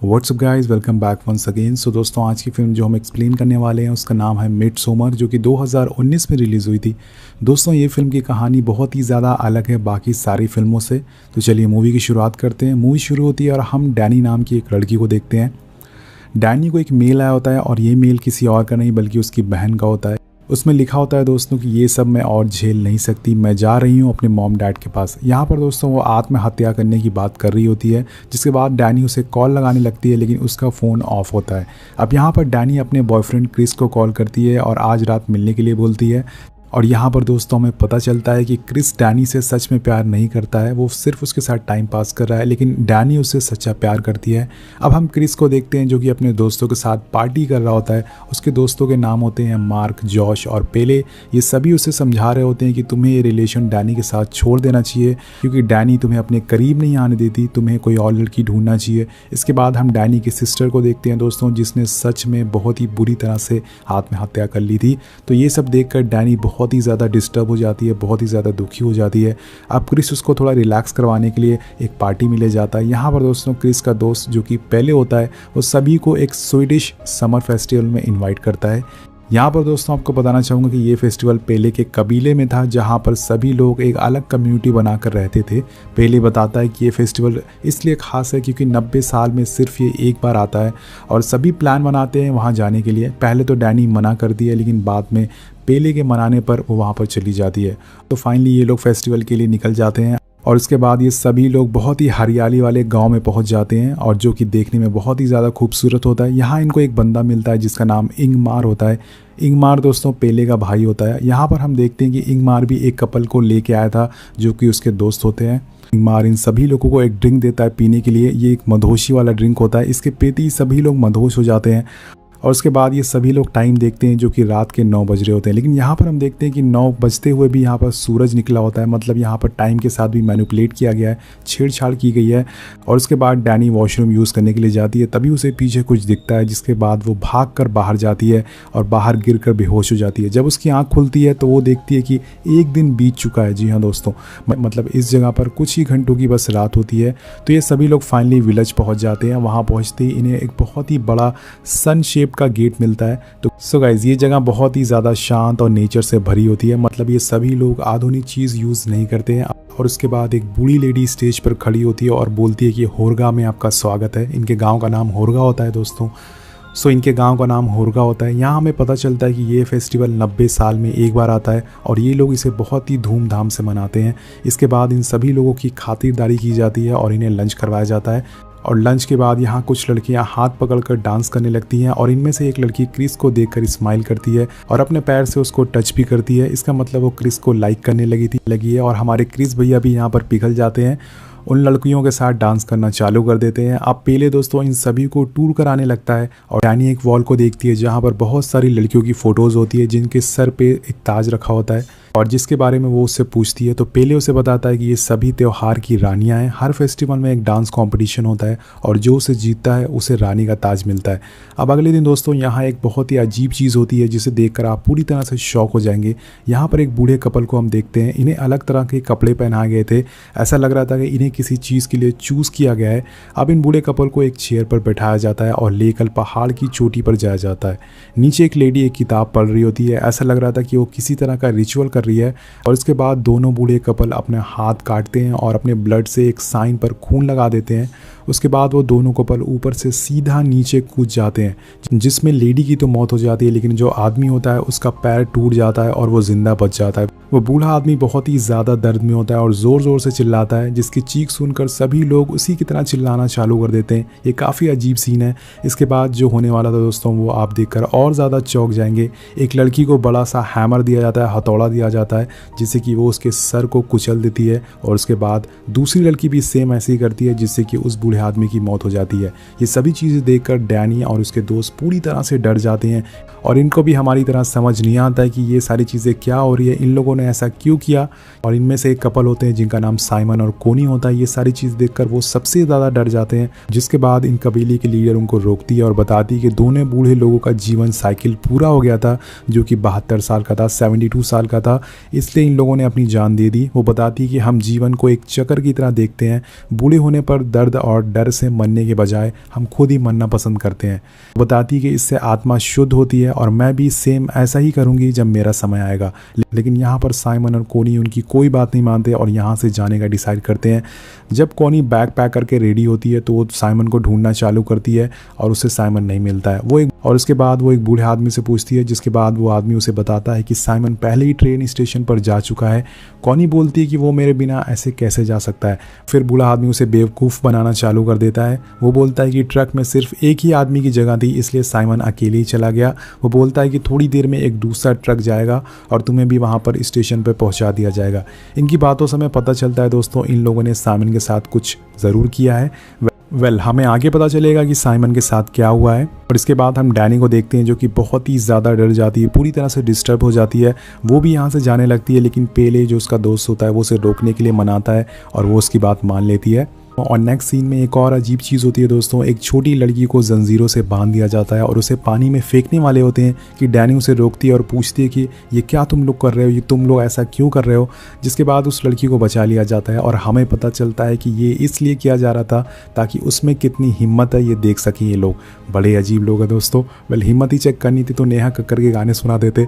WhatsApp guys, welcome back once again. So दोस्तों, आज की फिल्म जो हम एक्सप्लेन करने वाले हैं उसका नाम है मिडसोमर, जो कि 2019 में रिलीज़ हुई थी। दोस्तों, ये फिल्म की कहानी बहुत ही ज़्यादा अलग है बाकी सारी फिल्मों से। तो चलिए मूवी की शुरुआत करते हैं। मूवी शुरू होती है और हम डैनी नाम की एक लड़की को देखते हैं। डैनी को एक मेल आया होता है और ये मेल किसी और का नहीं बल्कि उसकी बहन का होता है। उसमें लिखा होता है दोस्तों कि ये सब मैं और झेल नहीं सकती, मैं जा रही हूँ अपने मॉम डैड के पास। यहाँ पर दोस्तों वो आत्महत्या करने की बात कर रही होती है, जिसके बाद डैनी उसे कॉल लगाने लगती है लेकिन उसका फ़ोन ऑफ होता है। अब यहाँ पर डैनी अपने बॉयफ्रेंड क्रिस को कॉल करती है और आज रात मिलने के लिए बोलती है। और यहाँ पर दोस्तों हमें पता चलता है कि क्रिस डैनी से सच में प्यार नहीं करता है, वो सिर्फ उसके साथ टाइम पास कर रहा है, लेकिन डैनी उससे सच्चा प्यार करती है। अब हम क्रिस को देखते हैं जो कि अपने दोस्तों के साथ पार्टी कर रहा होता है। उसके दोस्तों के नाम होते हैं मार्क, जॉश और पेले। ये सभी उसे समझा रहे होते हैं कि तुम्हें ये रिलेशन डैनी के साथ छोड़ देना चाहिए क्योंकि डैनी तुम्हें अपने करीब नहीं आने देती, तुम्हें कोई और लड़की ढूंढना चाहिए। इसके बाद हम डैनी की सिस्टर को देखते हैं दोस्तों, जिसने सच में बहुत ही बुरी तरह से आत्महत्या कर ली थी। तो ये सब देखकर डैनी बहुत ही ज़्यादा डिस्टर्ब हो जाती है, बहुत ही ज़्यादा दुखी हो जाती है। अब क्रिस उसको थोड़ा रिलैक्स करवाने के लिए एक पार्टी में ले जाता है। यहाँ पर दोस्तों क्रिस का दोस्त जो कि पहले होता है वो सभी को एक स्वीडिश समर फेस्टिवल में इनवाइट करता है। यहाँ पर दोस्तों आपको बताना चाहूँगा कि ये फेस्टिवल पेले के कबीले में था, जहाँ पर सभी लोग एक अलग कम्युनिटी बनाकर रहते थे। पेले बताता है कि ये फेस्टिवल इसलिए ख़ास है क्योंकि 90 साल में सिर्फ ये एक बार आता है और सभी प्लान बनाते हैं वहाँ जाने के लिए। पहले तो डैनी मना करती है लेकिन बाद में पेले के मनाने पर वो वहाँ पर चली जाती है। तो फाइनली ये लोग फेस्टिवल के लिए निकल जाते हैं और उसके बाद ये सभी लोग बहुत ही हरियाली वाले गांव में पहुंच जाते हैं और जो कि देखने में बहुत ही ज़्यादा खूबसूरत होता है। यहाँ इनको एक बंदा मिलता है जिसका नाम इंगमार होता है। इंगमार दोस्तों पेले का भाई होता है। यहाँ पर हम देखते हैं कि इंगमार भी एक कपल को लेके आया था जो कि उसके दोस्त होते हैं। इंगमार इन सभी लोगों को एक ड्रिंक देता है पीने के लिए। ये एक मधोशी वाला ड्रिंक होता है, इसके पीते ही सभी लोग मधोश हो जाते हैं। और उसके बाद ये सभी लोग टाइम देखते हैं जो कि रात के 9 बज रहे होते हैं, लेकिन यहाँ पर हम देखते हैं कि 9 बजते हुए भी यहाँ पर सूरज निकला होता है। मतलब यहाँ पर टाइम के साथ भी मैनिपुलेट किया गया है, छेड़छाड़ की गई है। और उसके बाद डैनी वॉशरूम यूज़ करने के लिए जाती है, तभी उसे पीछे कुछ दिखता है, जिसके बाद वो भाग कर बाहर जाती है और बाहर गिर कर बेहोश हो जाती है। जब उसकी आँख खुलती है तो वो देखती है कि एक दिन बीत चुका है। जी हाँ दोस्तों, मतलब इस जगह पर कुछ ही घंटों की बस रात होती है। तो ये सभी लोग फाइनली विलेज पहुँच जाते हैं। वहाँ पहुँचते ही इन्हें एक बहुत ही बड़ा सन शेप का गेट मिलता है। तो सो गाइस, ये जगह बहुत ही ज़्यादा शांत और नेचर से भरी होती है। मतलब ये सभी लोग आधुनिक चीज़ यूज़ नहीं करते हैं। और उसके बाद एक बूढ़ी लेडी स्टेज पर खड़ी होती है और बोलती है कि होरगा में आपका स्वागत है। इनके गांव का नाम होरगा होता है दोस्तों। सो इनके गांव का नाम होरगा होता है। यहाँ हमें पता चलता है कि ये फेस्टिवल 90 साल में एक बार आता है और ये लोग इसे बहुत ही धूमधाम से मनाते हैं। इसके बाद इन सभी लोगों की खातिरदारी की जाती है और इन्हें लंच करवाया जाता है। और लंच के बाद यहाँ कुछ लड़कियाँ हाथ पकड़कर डांस करने लगती हैं और इनमें से एक लड़की क्रिस को देखकर स्माइल करती है और अपने पैर से उसको टच भी करती है। इसका मतलब वो क्रिस को लाइक करने लगी है। और हमारे क्रिस भैया भी यहाँ पर पिघल जाते हैं, उन लड़कियों के साथ डांस करना चालू कर देते हैं। अब पेले दोस्तों इन सभी को टूर कराने लगता है और डैनी एक वॉल को देखती है जहाँ पर बहुत सारी लड़कियों की फ़ोटोज़ होती है जिनके सर पे एक ताज रखा होता है और जिसके बारे में वो उससे पूछती है। तो पेले उसे बताता है कि ये सभी त्योहार की रानियां हैं। हर फेस्टिवल में एक डांस कंपटीशन होता है और जो उसे जीतता है उसे रानी का ताज मिलता है। अब अगले दिन दोस्तों यहाँ एक बहुत ही अजीब चीज़ होती है जिसे देखकर आप पूरी तरह से शॉक हो जाएंगे। यहाँ पर एक बूढ़े कपल को हम देखते हैं, इन्हें अलग तरह के कपड़े पहनाए गए थे। ऐसा लग रहा था कि इन्हें किसी चीज़ के लिए चूज़ किया गया है। अब इन बूढ़े कपल को एक चेयर पर बैठाया जाता है और लेकर पहाड़ की चोटी पर जाया जाता है। नीचे एक लेडी एक किताब पढ़ रही होती है। ऐसा लग रहा था कि वो किसी तरह का रिचुअल कर रही है। और इसके बाद दोनों बूढ़े कपल अपने हाथ काटते हैं और अपने ब्लड से एक साइन पर खून लगा देते हैं। उसके बाद वो दोनों कपल ऊपर से सीधा नीचे कूद जाते हैं, जिसमें लेडी की तो मौत हो जाती है लेकिन जो आदमी होता है उसका पैर टूट जाता है और वो जिंदा बच जाता है। वो बूढ़ा आदमी बहुत ही ज़्यादा दर्द में होता है और ज़ोर ज़ोर से चिल्लाता है, जिसकी चीख सुनकर सभी लोग उसी की तरह चिल्लाना चालू कर देते हैं। ये काफ़ी अजीब सीन है। इसके बाद जो होने वाला था दोस्तों वो आप देखकर और ज़्यादा चौंक जाएंगे। एक लड़की को बड़ा सा हैमर दिया जाता है, हथौड़ा दिया जाता है, जिससे कि वो उसके सर को कुचल देती है। और उसके बाद दूसरी लड़की भी सेम ऐसे ही करती है जिससे कि उस बूढ़े आदमी की मौत हो जाती है। ये सभी चीज़ें देखकर डैनी और उसके दोस्त पूरी तरह से डर जाते हैं और इनको भी हमारी तरह समझ नहीं आता है कि ये सारी चीज़ें क्या हो रही है, इन लोगों ने ऐसा क्यों किया। और इनमें से एक कपल होते हैं जिनका नाम साइमन और कोनी होता है। ये सारी चीज़ देखकर वो सबसे ज़्यादा डर जाते हैं, जिसके बाद इन कबीले की लीडर उनको रोकती है और बताती है कि दोनों बूढ़े लोगों का जीवन साइकिल पूरा हो गया था, जो कि 72 साल का था, 72 साल का था, इसलिए इन लोगों ने अपनी जान दे दी। वो बताती है कि हम जीवन को एक चक्कर की तरह देखते हैं, बूढ़े होने पर दर्द और डर से मरने के बजाय हम खुद ही मरना पसंद करते हैं। बताती है कि इससे आत्मा शुद्ध होती है और मैं भी सेम ऐसा ही करूँगी जब मेरा समय आएगा। लेकिन यहाँ पर साइमन और कोनी उनकी कोई बात नहीं मानते और यहाँ से जाने का डिसाइड करते हैं। जब कोनी बैग पैक करके रेडी होती है तो वो साइमन को ढूंढना चालू करती है और उससे साइमन नहीं मिलता है। और उसके बाद वो एक बूढ़े आदमी से पूछती है, जिसके बाद वो आदमी उसे बताता है कि साइमन पहले ही ट्रेन स्टेशन पर जा चुका है। कोनी बोलती है कि वो मेरे बिना ऐसे कैसे जा सकता है। फिर बूढ़ा आदमी उसे बेवकूफ़ बनाना चालू कर देता है। वो बोलता है कि ट्रक में सिर्फ एक ही आदमी की जगह थी, इसलिए साइमन अकेले ही चला गया। वो बोलता है कि थोड़ी देर में एक दूसरा ट्रक जाएगा और तुम्हें भी वहाँ पर स्टेशन पर पहुँचा दिया जाएगा। इनकी बातों से हमें पता चलता है दोस्तों, इन लोगों ने साइमन के साथ कुछ ज़रूर किया है। हमें आगे पता चलेगा कि साइमन के साथ क्या हुआ है। और इसके बाद हम डैनी को देखते हैं जो कि बहुत ही ज़्यादा डर जाती है, पूरी तरह से डिस्टर्ब हो जाती है। वो भी यहाँ से जाने लगती है, लेकिन पेले जो उसका दोस्त होता है वो उसे रोकने के लिए मनाता है और वो उसकी बात मान लेती है। और नेक्स्ट सीन में एक और अजीब चीज़ होती है दोस्तों, एक छोटी लड़की को जंजीरों से बांध दिया जाता है और उसे पानी में फेंकने वाले होते हैं कि डैनी उसे रोकती है और पूछती है कि ये क्या तुम लोग कर रहे हो, ये तुम लोग ऐसा क्यों कर रहे हो। जिसके बाद उस लड़की को बचा लिया जाता है और हमें पता चलता है कि ये इसलिए किया जा रहा था ताकि उसमें कितनी हिम्मत है ये देख सकें ये लोग। बड़े अजीब लोग हैं दोस्तों। हिम्मत ही चेक करनी थी तो नेहा कक्कर के गाने सुना देते।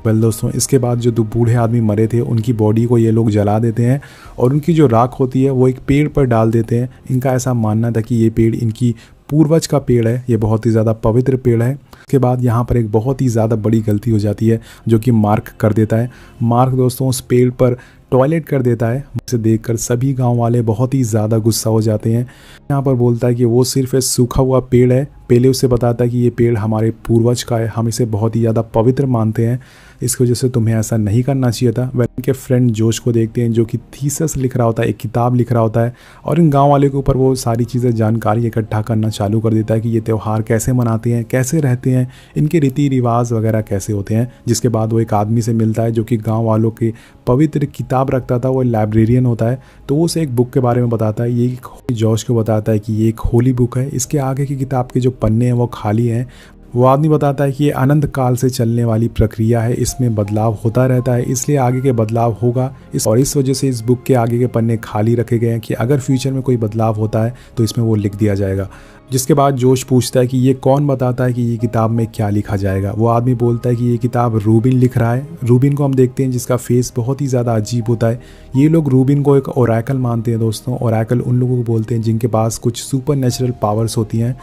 दोस्तों इसके बाद जो दो बूढ़े आदमी मरे थे उनकी बॉडी को ये लोग जला देते हैं और उनकी जो राख होती है वो एक पेड़ पर डाल देते हैं। इनका ऐसा मानना था कि ये पेड़ इनकी पूर्वज का पेड़ है, ये बहुत ही ज़्यादा पवित्र पेड़ है। उसके बाद यहाँ पर एक बहुत ही ज़्यादा बड़ी गलती हो जाती है जो कि मार्क कर देता है। मार्क दोस्तों उस पेड़ पर टॉयलेट कर देता है। इसे देखकर सभी गांव वाले बहुत ही ज़्यादा गुस्सा हो जाते हैं। यहाँ पर बोलता है कि वो सिर्फ एक सूखा हुआ पेड़ है। पहले उसे बताता है कि ये पेड़ हमारे पूर्वज का है, हम इसे बहुत ही ज़्यादा पवित्र मानते हैं, इसकी वजह से तुम्हें ऐसा नहीं करना चाहिए था। वह इनके फ्रेंड जोश को देखते हैं जो कि थीसिस लिख रहा होता है, एक किताब लिख रहा होता है और इन गांव वाले के ऊपर वो सारी चीज़ें जानकारी इकट्ठा करना चालू कर देता है कि ये त्यौहार कैसे मनाते हैं, कैसे रहते हैं, इनके रीति रिवाज वगैरह कैसे होते हैं। जिसके बाद वो एक आदमी से मिलता है जो कि गाँव वालों की पवित्र किताब रखता था, वो लाइब्रेरियन होता है। तो वो उसे एक बुक के बारे में बताता है। ये जॉश को बताता है कि ये एक होली बुक है, इसके आगे की किताब के जो पन्ने हैं वो खाली हैं। वो आदमी बताता है कि ये अनंत काल से चलने वाली प्रक्रिया है, इसमें बदलाव होता रहता है, इसलिए आगे के बदलाव होगा। इस वजह से इस बुक के आगे के पन्ने खाली रखे गए हैं कि अगर फ्यूचर में कोई बदलाव होता है तो इसमें वो लिख दिया जाएगा। जिसके बाद जोश पूछता है कि ये कौन बताता है कि ये किताब में क्या लिखा जाएगा। वो आदमी बोलता है कि ये किताब रूबिन लिख रहा है। रूबिन को हम देखते हैं जिसका फेस बहुत ही ज़्यादा अजीब होता है। ये लोग रूबिन को एक ओरेकल मानते हैं दोस्तों। ओरेकल उन लोगों को बोलते हैं जिनके पास कुछ सुपर नेचुरल पावर्स होती हैं।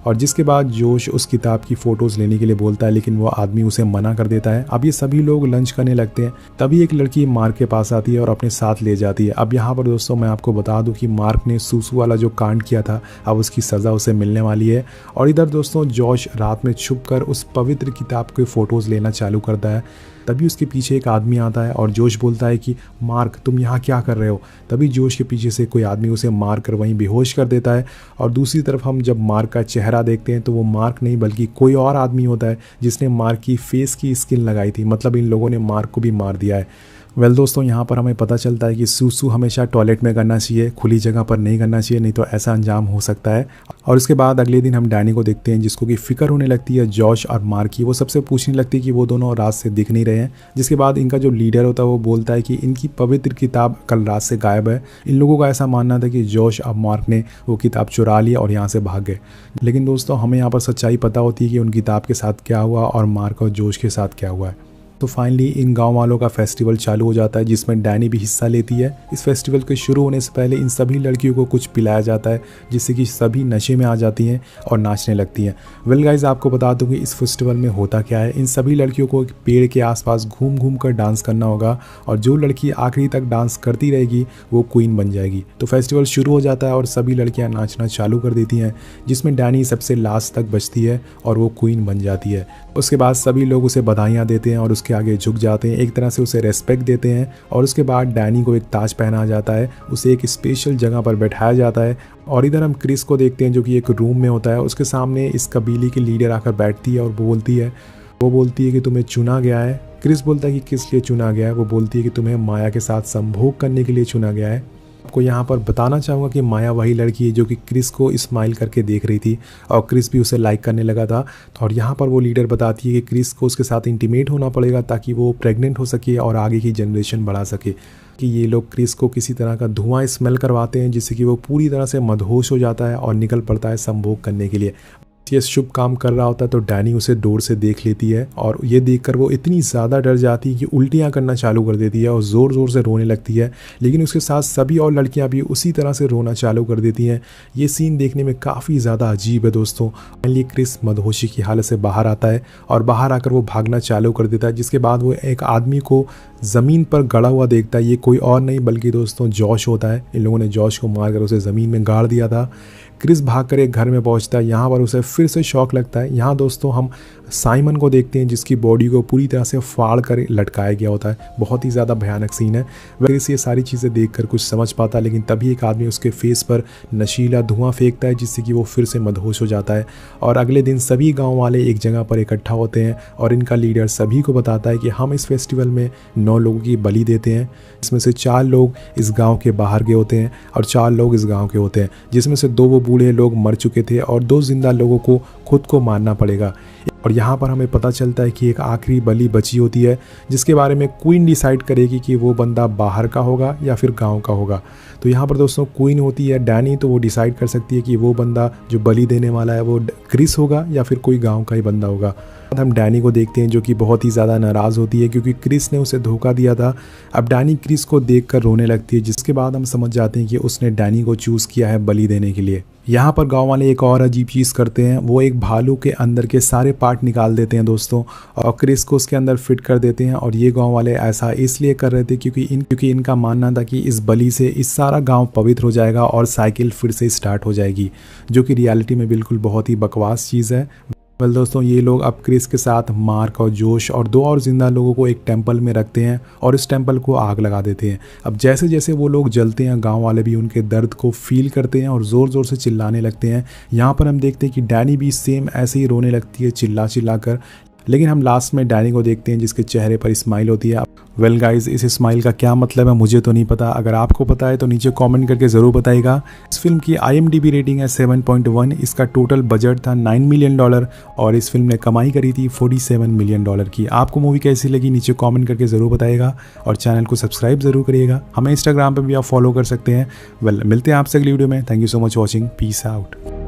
और जिसके बाद जोश उस किताब की फ़ोटोज़ लेने के लिए बोलता है, लेकिन वो आदमी उसे मना कर देता है। अब ये सभी लोग लंच करने लगते हैं, तभी एक लड़की मार्क के पास आती है और अपने साथ ले जाती है। अब यहाँ पर दोस्तों मैं आपको बता दूं कि मार्क ने सूसू वाला जो कांड किया था, अब उसकी सज़ा उसे मिलने वाली है। और इधर दोस्तों जोश रात में छुप कर उस पवित्र किताब के फ़ोटोज़ लेना चालू करता है। तभी उसके पीछे एक आदमी आता है और जोश बोलता है कि मार्क तुम यहाँ क्या कर रहे हो। तभी जोश के पीछे से कोई आदमी उसे मार कर वहीं बेहोश कर देता है। और दूसरी तरफ हम जब मार्क का चेहरा देखते हैं तो वो मार्क नहीं बल्कि कोई और आदमी होता है जिसने मार्क की फेस की स्किन लगाई थी। मतलब इन लोगों ने मार्क को भी मार दिया है। दोस्तों यहाँ पर हमें पता चलता है कि सूसू हमेशा टॉयलेट में करना चाहिए, खुली जगह पर नहीं करना चाहिए, नहीं तो ऐसा अंजाम हो सकता है। और उसके बाद अगले दिन हम डैनी को देखते हैं जिसको कि फिक्र होने लगती है जॉश और मार्क की। वो सबसे पूछने लगती है कि वो दोनों रात से दिख नहीं रहे हैं। जिसके बाद इनका जो लीडर होता है वो बोलता है कि इनकी पवित्र किताब कल रात से गायब है। इन लोगों का ऐसा मानना था कि जॉश और मार्क ने वो किताब चुरा लिया और यहाँ से भाग गए। लेकिन दोस्तों हमें यहाँ पर सच्चाई पता होती है कि उन किताब के साथ क्या हुआ और मार्क और जोश के साथ क्या हुआ है। तो फाइनली इन गांव वालों का फेस्टिवल चालू हो जाता है जिसमें डैनी भी हिस्सा लेती है। इस फेस्टिवल के शुरू होने से पहले इन सभी लड़कियों को कुछ पिलाया जाता है जिससे कि सभी नशे में आ जाती हैं और नाचने लगती हैं। गाइस आपको बता दूं कि इस फेस्टिवल में होता क्या है। इन सभी लड़कियों को एक पेड़ के आसपास घूम घूम कर डांस करना होगा और जो लड़की आखिरी तक डांस करती रहेगी वो क्वीन बन जाएगी। तो फेस्टिवल शुरू हो जाता है और सभी लड़कियाँ नाचना चालू कर देती हैं जिसमें डैनी सबसे लास्ट तक बचती है और वो क्वीन बन जाती है। उसके बाद सभी लोग उसे बधाइयाँ देते हैं और उसके आगे झुक जाते हैं, एक तरह से उसे रेस्पेक्ट देते हैं। और उसके बाद डैनी को एक ताज पहनाया जाता है, उसे एक स्पेशल जगह पर बैठाया जाता है। और इधर हम क्रिस को देखते हैं जो कि एक रूम में होता है। उसके सामने इस कबीले की लीडर आकर बैठती है और वो बोलती है कि तुम्हें चुना गया है। क्रिस बोलता है कि किस लिए चुना गया है। वो बोलती है कि तुम्हें माया के साथ संभोग करने के लिए चुना गया है। आपको यहाँ पर बताना चाहूँगा कि माया वही लड़की है जो कि क्रिस को स्माइल करके देख रही थी और क्रिस भी उसे लाइक करने लगा था। और यहाँ पर वो लीडर बताती है कि क्रिस को उसके साथ इंटीमेट होना पड़ेगा ताकि वो प्रेग्नेंट हो सके और आगे की जनरेशन बढ़ा सके। कि ये लोग क्रिस को किसी तरह का धुआं स्मेल करवाते हैं जिससे कि वो पूरी तरह से मदहोश हो जाता है और निकल पड़ता है संभोग करने के लिए। ये शुभ काम कर रहा होता है तो डैनी उसे दूर से देख लेती है और ये देखकर वो इतनी ज़्यादा डर जाती है कि उल्टियाँ करना चालू कर देती है और ज़ोर ज़ोर से रोने लगती है। लेकिन उसके साथ सभी और लड़कियाँ भी उसी तरह से रोना चालू कर देती हैं। ये सीन देखने में काफ़ी ज़्यादा अजीब है दोस्तों। फाइनली क्रिस मदहोशी की हालत से बाहर आता है और बाहर आकर वो भागना चालू कर देता है, जिसके बाद वो एक आदमी को ज़मीन पर गड़ा हुआ देखता है। ये कोई और नहीं बल्कि दोस्तों जॉश होता है। इन लोगों ने जॉश को मारकर उसे ज़मीन में गाड़ दिया था। क्रिस भागकर एक घर में पहुंचता है। यहाँ पर उसे फिर से शॉक लगता है। यहाँ दोस्तों हम साइमन को देखते हैं जिसकी बॉडी को पूरी तरह से फाड़ कर लटकाया गया होता है। बहुत ही ज़्यादा भयानक सीन है। क्रिस ये सारी चीज़ें देखकर कुछ समझ पाता, लेकिन तभी एक आदमी उसके फेस पर नशीला धुआं फेंकता है जिससे कि वो फिर से मदहोश हो जाता है। और अगले दिन सभी गाँव वाले एक जगह पर इकट्ठा होते हैं और इनका लीडर सभी को बताता है कि हम इस फेस्टिवल में 9 लोगों की बलि देते हैं। इसमें से 4 लोग इस गाँव के बाहर गए होते हैं और 4 लोग इस गाँव के होते हैं, जिसमें से 2 वो बूढ़े लोग मर चुके थे और 2 जिंदा लोगों को खुद को मारना पड़ेगा। और यहाँ पर हमें पता चलता है कि एक आखिरी बलि बची होती है जिसके बारे में क्वीन डिसाइड करेगी कि वो बंदा बाहर का होगा या फिर गांव का होगा। तो यहाँ पर दोस्तों क्वीन होती है डैनी, तो वो डिसाइड कर सकती है कि वो बंदा जो बलि देने वाला है वो क्रिस होगा या फिर कोई गाँव का ही बंदा होगा। हम डैनी को देखते हैं जो कि बहुत ही ज़्यादा नाराज़ होती है क्योंकि क्रिस ने उसे धोखा दिया था। अब डैनी क्रिस को देखकर रोने लगती है, जिसके बाद हम समझ जाते हैं कि उसने डैनी को चूज़ किया है बलि देने के लिए। यहाँ पर गांव वाले एक और अजीब चीज़ करते हैं। वो एक भालू के अंदर के सारे पार्ट निकाल देते हैं दोस्तों और क्रिस को उसके अंदर फिट कर देते हैं। और ये गांव वाले ऐसा इसलिए कर रहे थे क्योंकि इनका मानना था कि इस बलि से इस सारा गांव पवित्र हो जाएगा और साइकिल फिर से स्टार्ट हो जाएगी, जो कि रियलिटी में बिल्कुल बहुत ही बकवास चीज़ है। वेल दोस्तों, ये लोग अब क्रिस के साथ मार्क और जोश और 2 और जिंदा लोगों को एक टेंपल में रखते हैं और इस टेंपल को आग लगा देते हैं। अब जैसे जैसे वो लोग जलते हैं गांव वाले भी उनके दर्द को फील करते हैं और ज़ोर ज़ोर से चिल्लाने लगते हैं। यहाँ पर हम देखते हैं कि डैनी भी सेम ऐसे ही रोने लगती है चिल्ला चिल्ला कर। लेकिन हम लास्ट में डैनी को देखते हैं जिसके चेहरे पर स्माइल होती है। वेल गाइज, इस स्माइल का क्या मतलब है मुझे तो नहीं पता। अगर आपको पता है तो नीचे कमेंट करके ज़रूर बताइएगा। इस फिल्म की IMDb रेटिंग है 7.1। इसका टोटल बजट था $9 मिलियन और इस फिल्म ने कमाई करी थी $47 मिलियन की। आपको मूवी कैसी लगी नीचे कमेंट करके ज़रूर बताइएगा और चैनल को सब्सक्राइब ज़रूर करिएगा। हमें इंस्टाग्राम पर भी आप फॉलो कर सकते हैं। वेल, मिलते हैं आपसे अगली वीडियो में। Thank you so much watching. Peace out.